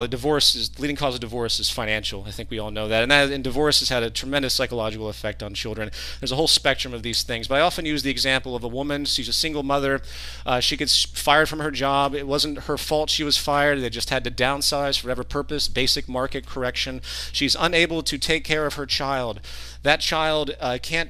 The leading cause of divorce is financial. I think we all know that, and divorce has had a tremendous psychological effect on children. There's a whole spectrum of these things, but I often use the example of a woman. She's a single mother. She gets fired from her job. It wasn't her fault she was fired. They just had to downsize for whatever purpose, basic market correction. She's unable to take care of her child. That child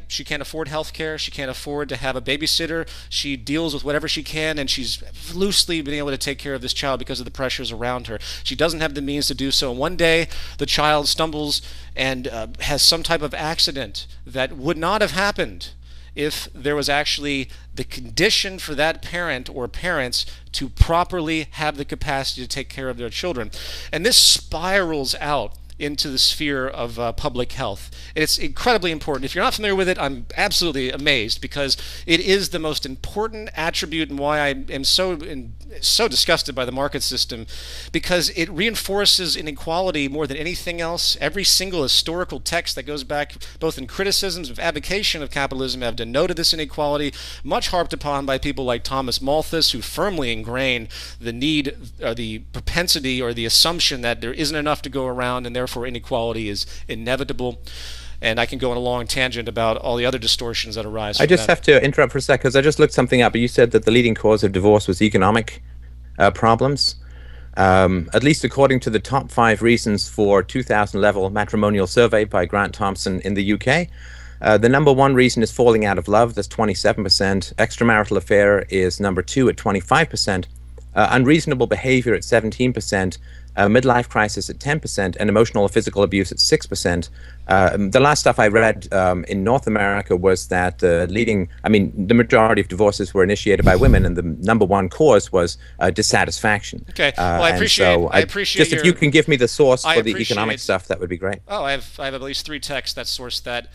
she can't afford health care. She can't afford to have a babysitter. She deals with whatever she can, and she's loosely been able to take care of this child because of the pressures around her. She doesn't have the means to do so. And one day, the child stumbles and has some type of accident that would not have happened if there was actually the condition for that parent or parents to properly have the capacity to take care of their children. And this spirals out into the sphere of public health. And it's incredibly important. If you're not familiar with it, I'm absolutely amazed, because it is the most important attribute, and why I am so disgusted by the market system, because it reinforces inequality more than anything else. Every single historical text that goes back both in criticisms of abdication of capitalism have denoted this inequality, much harped upon by people like Thomas Malthus, who firmly ingrained the need, or the propensity, or the assumption that there isn't enough to go around, and therefore inequality is inevitable. And I can go on a long tangent about all the other distortions that arise from I just that. have to interrupt for a sec because I just looked something up. You said that the leading cause of divorce was economic problems. At least according to the top 5 reasons for 2000 level matrimonial survey by Grant Thompson in the UK. The number 1 reason is falling out of love. That's 27%. Extramarital affair is number 2 at 25%. Unreasonable behavior at 17%. Midlife crisis at 10%, and emotional or physical abuse at 6%. The last stuff I read in North America was that the majority of divorces were initiated by women, and the number 1 cause was dissatisfaction. Okay, well, I appreciate just if you can give me the source for the economic stuff, that would be great. Oh, I have at least 3 texts that source that.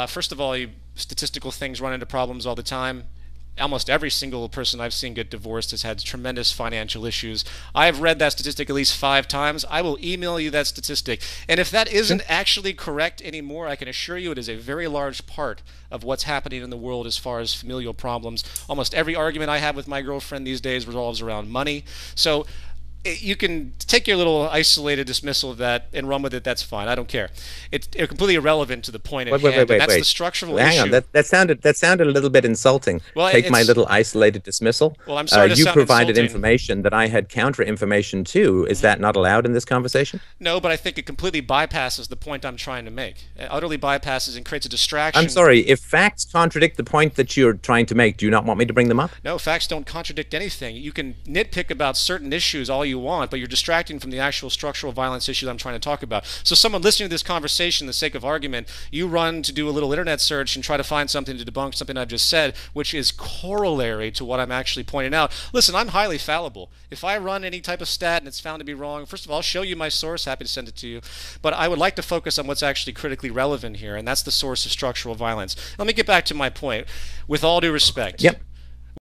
First of all, statistical things run into problems all the time. Almost every single person I've seen get divorced has had tremendous financial issues. I have read that statistic at least 5 times. I will email you that statistic. And if that isn't actually correct anymore, I can assure you it is a very large part of what's happening in the world as far as familial problems. Almost every argument I have with my girlfriend these days revolves around money. So you can take your little isolated dismissal of that and run with it. That's fine. I don't care. It's completely irrelevant to the point at hand. That's the structural issue. Hang on. That sounded a little bit insulting. Well, take my little isolated dismissal. Well, I'm sorry to you sound provided insulting. information that I had counter information to. Is that not allowed in this conversation? No, but I think it completely bypasses the point I'm trying to make. It utterly bypasses and creates a distraction. I'm sorry. If facts contradict the point that you're trying to make, do you not want me to bring them up? No, facts don't contradict anything. You can nitpick about certain issues all you want, but you're distracting from the actual structural violence issue that I'm trying to talk about. So someone listening to this conversation, for the sake of argument, you run to do a little internet search and try to find something to debunk something I've just said, which is corollary to what I'm actually pointing out. Listen, I'm highly fallible. If I run any type of stat and it's found to be wrong, first of all, I'll show you my source, happy to send it to you. But I would like to focus on what's actually critically relevant here, and that's the source of structural violence. Let me get back to my point. With all due respect, Yep.